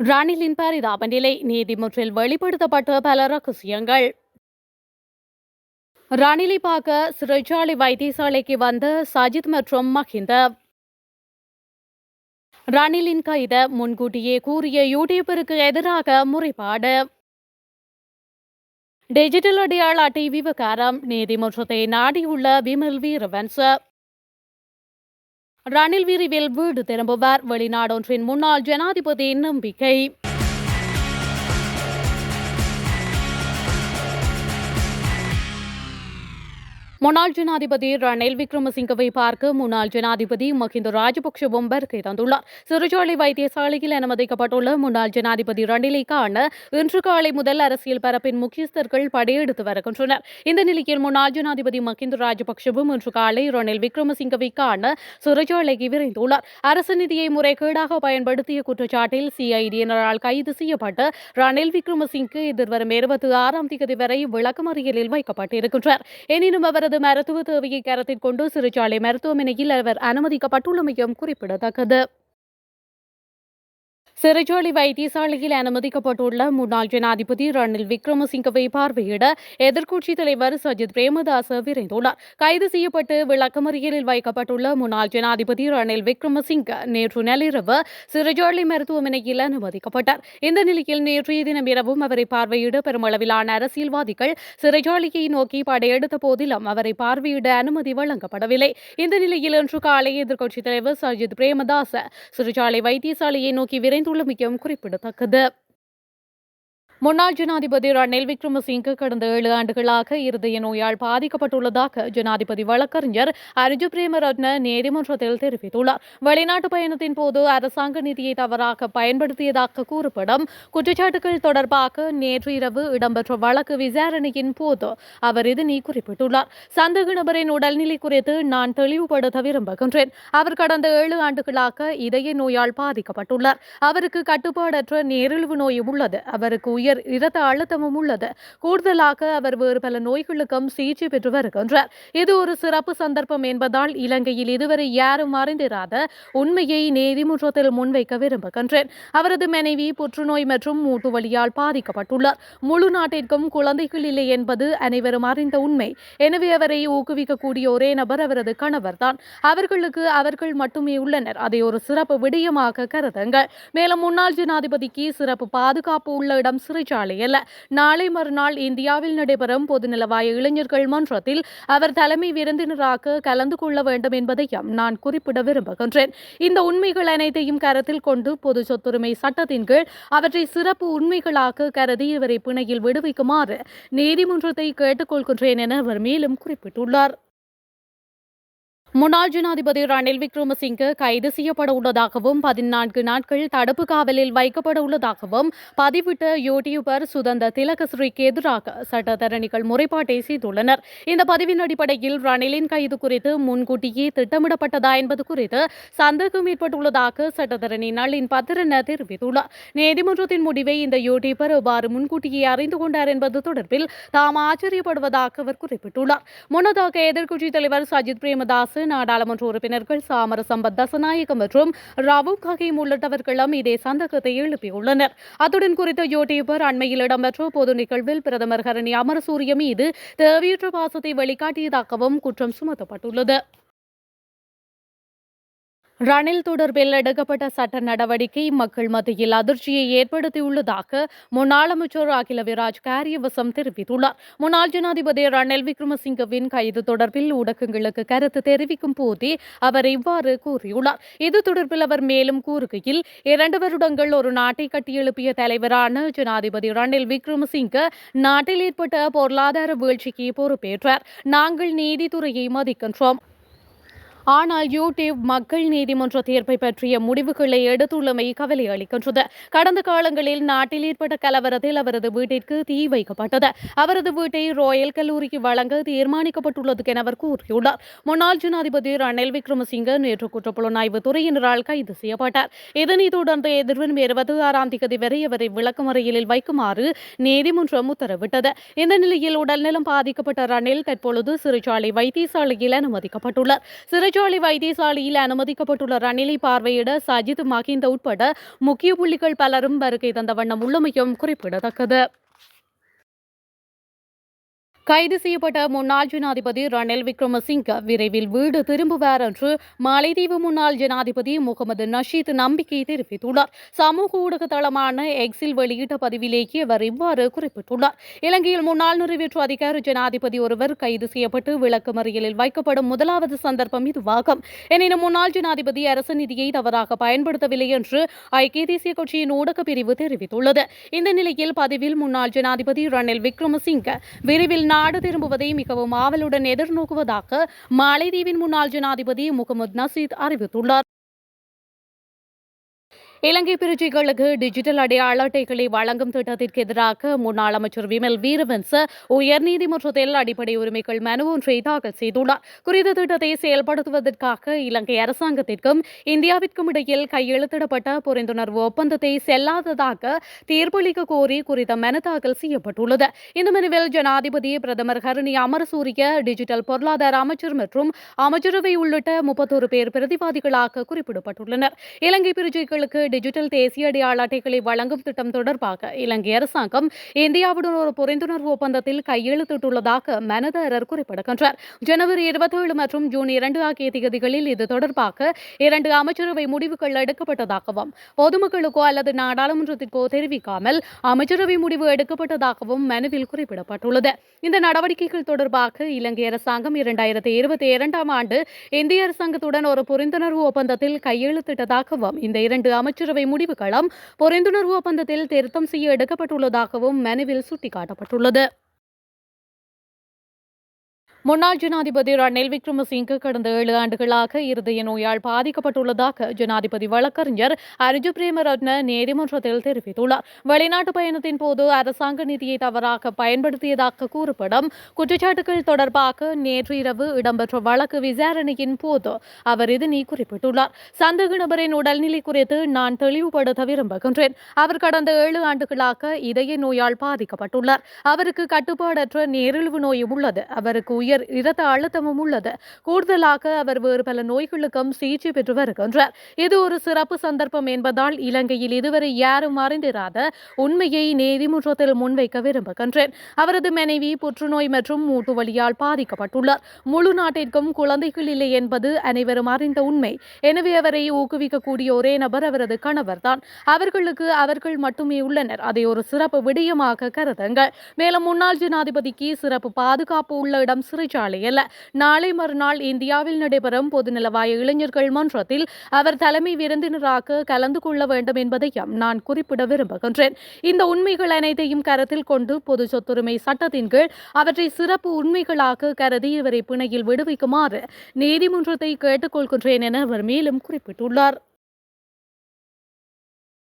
ரணிலின் பரிதாப நிலை நீதிமன்றில் வெளிப்படுத்தப்பட்ட பல ரகசியங்கள். ரணிலை பார்க்க சிறைச்சாலை வைத்தியசாலைக்கு வந்த சஜித் மற்றும் மஹிந்த. ரணிலின் கைது முன்கூட்டியே கூறிய யூடியூபருக்கு எதிராக முறைப்பாடு. டிஜிட்டல் அடையாள அட்டை விவகாரம் நீதிமன்றத்தை நாடியுள்ள விமல் வீரவன்ச. ரணில் விரைவில் வீடு திரும்புவார் வெளிநாடொன்றின் முன்னாள் ஜனாதிபதி நம்பிக்கை. முன்னாள் ஜனாதிபதி ரணில் விக்ரமசிங்கவை பார்க்க முன்னாள் ஜனாதிபதி மஹிந்த ராஜபக்ஷவும் வருகை தந்துள்ளார். சிறைச்சாலை வைத்தியசாலையில் அனுமதிக்கப்பட்டுள்ள முன்னாள் ஜனாதிபதி ரணிலை காண இன்று காலை முதல் அரசியல் பரப்பின் முக்கியஸ்தர்கள் படையெடுத்து வருகின்றனர். இந்த நிலையில் முன்னாள் ஜனாதிபதி மஹிந்த ராஜபக்ஷவும் இன்று காலை ரணில் விக்ரமசிங்கவை காண சிறைச்சாலைக்கு விரைந்துள்ளார். அரசு நிதியை முறைகேடாக பயன்படுத்திய குற்றச்சாட்டில் சிஐடியினரால் கைது செய்யப்பட்ட ரணில் விக்ரமசிங்கே எதிர்வரும் 26ஆம் தேதி வரை விளக்கமறியலில் வைக்கப்பட்டிருக்கின்றார். எனினும் அவரது மருத்துவ தேவையை கருத்தில் கொண்டு சிறைச்சாலை மருத்துவமனையில் அவர் அனுமதிக்கப்பட்டுள்ளமையும் குறிப்பிடத்தக்கது. சிறைச்சாலை வைத்தியசாலையில் அனுமதிக்கப்பட்டுள்ள முன்னாள் ஜனாதிபதி ரணில் விக்ரமசிங்கவை பார்வையிட எதிர்க்கட்சித் தலைவர் சஜித் பிரேமதாச விரைந்துள்ளார். கைது செய்யப்பட்டு விளக்கமறியலில் வைக்கப்பட்டுள்ள முன்னாள் ஜனாதிபதி ரணில் விக்ரமசிங்க நேற்று நள்ளிரவு சிறைச்சாலை மருத்துவமனையில் அனுமதிக்கப்பட்டார். இந்த நிலையில் நேற்றைய தினம் இரவும் அவரை பார்வையிட பெருமளவிலான அரசியல்வாதிகள் சிறைச்சாலையை நோக்கி படையெடுத்த போதிலும் அவரை பார்வையிட அனுமதி வழங்கப்படவில்லை. இந்த நிலையில் இன்று காலை எதிர்க்கட்சித் தலைவர் சஜித் பிரேமதாச சிறைச்சாலை வைத்தியசாலையை நோக்கி விரைந்து உள்ளமையும் குறிப்பிடத்தக்கது. முன்னாள் ஜனாதிபதி ரணில் விக்ரமசிங்கே கடந்த 7 ஆண்டுகளாக இருதய நோயால் பாதிக்கப்பட்டுள்ளதாக ஜனாதிபதி வழக்கறிஞர் அர்ஜு பிரேமரத்ன நீதிமன்றத்தில் தெரிவித்துள்ளார். வெளிநாட்டு பயணத்தின் போது அரசாங்க நிதியை தவறாக பயன்படுத்தியதாக கூறப்படும் குற்றச்சாட்டுகள் தொடர்பாக நேற்று இரவு இடம்பெற்ற வழக்கு விசாரணையின் போது அவர் இதனை குறிப்பிட்டுள்ளார். சந்தேக நபரின் உடல்நிலை குறித்து நான் தெளிவுபடுத்த விரும்புகின்றேன். அவர் கடந்த 7 ஆண்டுகளாக இதய நோயால் பாதிக்கப்பட்டுள்ளார். அவருக்கு கட்டுப்பாடற்ற நீரிழிவு நோயும் உள்ளது. அவருக்கு உயர் இரத்த அழுத்தமும் உள்ளது. கூடுதலாக அவர் வேறு பல நோய்களுக்கும் சிகிச்சை பெற்று வருகின்றார். இது ஒரு சிறப்பு சந்தர்ப்பம் என்பதால் இலங்கையில் இதுவரை யாரும் அறிந்திராத உண்மையை நீதிமன்றத்தில் முன்வைக்க விரும்புகின்றேன். அவரது மனைவி புற்றுநோய் மற்றும் மூட்டு வலியால் பாதிக்கப்பட்டுள்ளார். முழு நாட்டிற்கும் குழந்தைகள் இல்லை என்பது அனைவரும் அறிந்த உண்மை. எனவே அவரை ஊக்குவிக்கக்கூடிய ஒரே நபர் அவரது கணவர்தான். அவர்களுக்கு அவர்கள் மட்டுமே உள்ளனர். அதை ஒரு சிறப்பு விடயமாக கருதுங்கள். மேலும் முன்னாள் ஜனாதிபதிக்கு சிறப்பு பாதுகாப்பு உள்ள இடம் சிறைச்சாலை அல்ல. நாளை மறுநாள் இந்தியாவில் நடைபெறும் பொதுநலவாய இளைஞர்கள் மன்றத்தில் அவர் தலைமை விருந்தினராக கலந்து கொள்ள வேண்டும் என்பதையும் நான் குறிப்பிட விரும்புகின்றேன். இந்த உண்மைகள் அனைத்தையும் கருத்தில் கொண்டு பொது சொத்துரிமை சட்டத்தின் கீழ் அவற்றை சிறப்பு உண்மைகளாக கருதி இவரை பிணையில் விடுவிக்குமாறு நீதிமன்றத்தை கேட்டுக்கொள்கின்றேன் என அவர் மேலும் குறிப்பிட்டுள்ளார். முன்னாள் ஜனாதிபதி ரணில் விக்ரமசிங்கே கைது செய்யப்பட உள்ளதாகவும் 14 நாட்கள் தடுப்பு காவலில் வைக்கப்பட உள்ளதாகவும் பதிவிட்ட யூடியூபர் சுதந்த திலகஸ்ரீக்கு எதிராக சட்டத்தரணிகள் முறைப்பாட்டை செய்துள்ளனர். இந்த பதிவின் அடிப்படையில் ரணிலின் கைது குறித்து முன்கூட்டியே திட்டமிடப்பட்டதா என்பது குறித்து சந்தேகம் ஏற்பட்டுள்ளதாக சட்டத்தரணி நளின் பத்திரன தெரிவித்துள்ளார். நீதிமன்றத்தின் முடிவை இந்த யூடியூபர் எவ்வாறு முன்கூட்டியே அறிந்து கொண்டார் என்பது தொடர்பில் தாம் ஆச்சரியப்படுவதாக அவர் குறிப்பிட்டுள்ளார். முன்னதாக எதிர்க்கட்சித் தலைவர் சஜித் பிரேமதாஸ் நாடாளுமன்ற உறுப்பினர்கள் சாமர சம்பத் தசநாயகம் மற்றும் ராவு கஹீம் உள்ளிட்டவர்களும் இதே சந்தேகத்தை எழுப்பியுள்ளனர். அத்துடன் குறித்த யூடியூபர் அண்மையில் இடம்பெற்ற பொது நிகழ்வில் பிரதமர் ஹரணி அமரசூரிய மீது தேவையற்ற பாசத்தை வெளிக்காட்டியதாகவும் குற்றம் சுமத்தப்பட்டுள்ளது. ரணில் தொடர்பில் எடுக்கப்பட்ட சட்ட நடவடிக்கை மக்கள் மத்தியில் அதிர்ச்சியை ஏற்படுத்தியுள்ளதாக முன்னாள் அமைச்சர் அகில விராஜ் காரியவசம் தெரிவித்துள்ளார். முன்னாள் ஜனாதிபதி ரணில் விக்ரமசிங்கவின் கைது தொடர்பில் ஊடகங்களுக்கு கருத்து தெரிவிக்கும் போதே அவர் இவ்வாறு கூறியுள்ளார். இது தொடர்பில் அவர் மேலும் கூறுகையில் 2 வருடங்கள் ஒரு நாட்டை கட்டியெழுப்பிய தலைவரான ஜனாதிபதி ரணில் விக்ரமசிங்கே நாட்டில் ஏற்பட்ட பொருளாதார வீழ்ச்சிக்கு பொறுப்பேற்றார். நாங்கள் நீதித்துறையை மதிக்கின்றோம். ஆனால் யூடியூப் மக்கள் நீதிமன்ற தீர்ப்பை பற்றிய முடிவுகளை எடுத்துள்ளமை கவலை அளிக்கின்றது. கடந்த காலங்களில் நாட்டில் ஏற்பட்ட கலவரத்தில் அவரது வீட்டிற்கு தீ வைக்கப்பட்டது. அவரது வீட்டை ராயல் கல்லூரிக்கு வழங்க தீர்மானிக்கப்பட்டுள்ளது என அவர் கூறியுள்ளார். முன்னாள் ஜனாதிபதி ரணில் விக்ரமசிங்கே நேற்று குற்றப்புலனாய்வு துறையினரால் கைது செய்யப்பட்டார். இதனைத் தொடர்ந்து எதிர்வரும் 26ஆம் தேதி வரை அவரை விளக்கமறியலில் வைக்குமாறு நீதிமன்றம் உத்தரவிட்டது. இந்த நிலையில் உடல்நலம் பாதிக்கப்பட்ட ரணில் தற்பொழுது சிறைச்சாலை வைத்தியசாலையில் அனுமதிக்கப்பட்டுள்ளார். சிறைச்சாலை வைத்தியசாலையில் அனுமதிக்கப்பட்டுள்ள ரணிலை பார்வையிட சஜித் மஹிந்த உட்பட முக்கிய புள்ளிகள் பலரும் வருகை தந்த வண்ணம் உள்ளமையும் குறிப்பிடத்தக்கது. கைது செய்யப்பட்ட முன்னாள் ஜனாதிபதி ரணில் விக்ரமசிங்க விரைவில் வீடு திரும்புவார் என்று மாலைதீவு முன்னாள் ஜனாதிபதி முகமது நஷீத் நம்பிக்கை தெரிவித்துள்ளார். சமூக ஊடக தளமான எக்ஸில் வெளியிட்ட பதிவிலேயே அவர் இவ்வாறு குறிப்பிட்டுள்ளார். இலங்கையில் முன்னாள் நிறைவேற்று அதிகாரி ஜனாதிபதி ஒருவர் கைது செய்யப்பட்டு விளக்கமறியலில் வைக்கப்படும் முதலாவது சந்தர்ப்பம் இதுவாகும். எனினும் முன்னாள் ஜனாதிபதி அரசு நிதியை தவறாக பயன்படுத்தவில்லை என்று ஐக்கிய தேசிய கட்சியின் ஊடக பிரிவு தெரிவித்துள்ளது. இந்த நிலையில் பதிவில் முன்னாள் ஜனாதிபதி ரணில் விக்ரமசிங்க விரைவில் நாடு திரும்புவதை மிகவும் ஆவலுடன் எதிர்நோக்குவதாக மாலைதீவின் முன்னாள் ஜனாதிபதி முகமது நசீத் அறிவித்துள்ளார். இலங்கை பிரஜைகளுக்கு டிஜிட்டல் அடையாள அட்டைகளை வழங்கும் திட்டத்திற்கு எதிராக முன்னாள் அமைச்சர் விமல் வீரவன்ச உயர்நீதிமன்றத்தில் அடிப்படை உரிமைகள் மனு ஒன்றை தாக்கல் செய்துள்ளார். குறித்த திட்டத்தை செயல்படுத்துவதற்காக இலங்கை அரசாங்கத்திற்கும் இந்தியாவிற்கும் இடையில் கையெழுத்திடப்பட்ட புரிந்துணர்வு ஒப்பந்தத்தை செல்லாததாக தீர்ப்பளிக்க கோரி குறித்த மனு தாக்கல் செய்யப்பட்டுள்ளது. இந்த மனுவில் ஜனாதிபதி பிரதமர் ஹரணி அமரசூரிய டிஜிட்டல் பொருளாதார அமைச்சர் மற்றும் அமைச்சரவை உள்ளிட்ட 31 பேர் பிரதிவாதிகளாக குறிப்பிடப்பட்டுள்ளனர். இலங்கை பிரஜைகளுக்கு டிஜிட்டல் தேசிய அடையாள அட்டைகளை வழங்கும் திட்டம் தொடர்பாக இலங்கை அரசாங்கம் இந்தியாவுடன் ஒரு புரிந்துணர்வு ஒப்பந்தத்தில் கையெழுத்திட்டுள்ளதாக மனுதாரர் குறிப்பிடுகின்றார். ஜனவரி 27 மற்றும் ஜூன் 2 ஆகிய தேதிகளில் இது தொடர்பாக 2 அமைச்சரவை முடிவுகள் எடுக்கப்பட்டதாகவும் பொதுமக்களுக்கோ அல்லது நாடாளுமன்றத்திற்கோ தெரிவிக்காமல் அமைச்சரவை முடிவு எடுக்கப்பட்டதாகவும் மனுவில் குறிப்பிடப்பட்டுள்ளது. இந்த நடவடிக்கைகள் தொடர்பாக இலங்கை அரசாங்கம் 2022 ஆண்டு இந்திய அரசாங்கத்துடன் ஒரு புரிந்துணர்வு ஒப்பந்தத்தில் கையெழுத்திட்டதாகவும் இந்த 2 அமைச்சரவை முடிவுகளும் புரிந்துணர்வு ஒப்பந்தத்தில் திருத்தம் செய்ய எடுக்கப்பட்டுள்ளதாகவும் மனுவில் சுட்டிக்காட்டப்பட்டுள்ளது. முன்னாள் ஜனாதிபதி ரணில் விக்ரமசிங்க கடந்த 7 ஆண்டுகளாக இருதய நோயால் பாதிக்கப்பட்டுள்ளதாக ஜனாதிபதி வழக்கறிஞர் அர்ஜு பிரேமரத்ன நீதிமன்றத்தில் தெரிவித்துள்ளார். வெளிநாட்டு பயணத்தின் போது அரசாங்க நிதியை தவறாக பயன்படுத்தியதாக கூறப்படும் குற்றச்சாட்டுகள் தொடர்பாக நேற்று இரவு இடம்பெற்ற வழக்கு விசாரணையின் போது அவர் இதனை குறிப்பிட்டுள்ளார். சந்தேக நபரின் உடல்நிலை குறித்து நான் தெளிவுபடுத்த விரும்புகின்றேன். அவர் கடந்த 7 ஆண்டுகளாக இதய நோயால் பாதிக்கப்பட்டுள்ளார். அவருக்கு கட்டுப்பாடற்ற நீரிழிவு நோயும் உள்ளது. அவருக்கு இரத்த அழுத்தமும் உள்ளது. கூடுதலாக அவர் வேறு பல நோய்களுக்கும் சிகிச்சை பெற்று வருகின்றார். இது ஒரு சிறப்பு சந்தர்ப்பம் என்பதால் இலங்கையில் இதுவரை யாரும் அறிந்திராத உண்மையை நீதிமன்றத்தில் முன்வைக்க விரும்புகின்றேன். அவரது மனைவி புற்றுநோய் மற்றும் மூட்டு வலியால் பாதிக்கப்பட்டுள்ளார். முழு நாட்டிற்கும் குழந்தைகள் இல்லை என்பது அனைவரும் அறிந்த உண்மை. எனவே அவரை ஊக்குவிக்கக்கூடிய ஒரே நபர் அவரது கணவர்தான். அவர்களுக்கு அவர்கள் மட்டுமே உள்ளனர். அதை ஒரு சிறப்பு விடயமாக கருதுங்கள். மேலும் முன்னாள் ஜனாதிபதிக்கு சிறப்பு பாதுகாப்பு உள்ள இடம் சிறைச்சாலை அல்ல. நாளை மறுநாள் இந்தியாவில் நடைபெறும் பொதுநலவாய இளைஞர்கள் மன்றத்தில் அவர் தலைமை விருந்தினராக கலந்து கொள்ள வேண்டும் என்பதையும் நான் குறிப்பிட விரும்புகின்றேன். இந்த உண்மைகள் அனைத்தையும் கருத்தில் கொண்டு பொது சொத்துரிமை சட்டத்தின் கீழ் அவற்றை சிறப்பு உண்மைகளாக கருதி இவரை பிணையில் விடுவிக்குமாறு நீதிமன்றத்தை கேட்டுக்கொள்கின்றேன் என அவர் மேலும் குறிப்பிட்டுள்ளார்.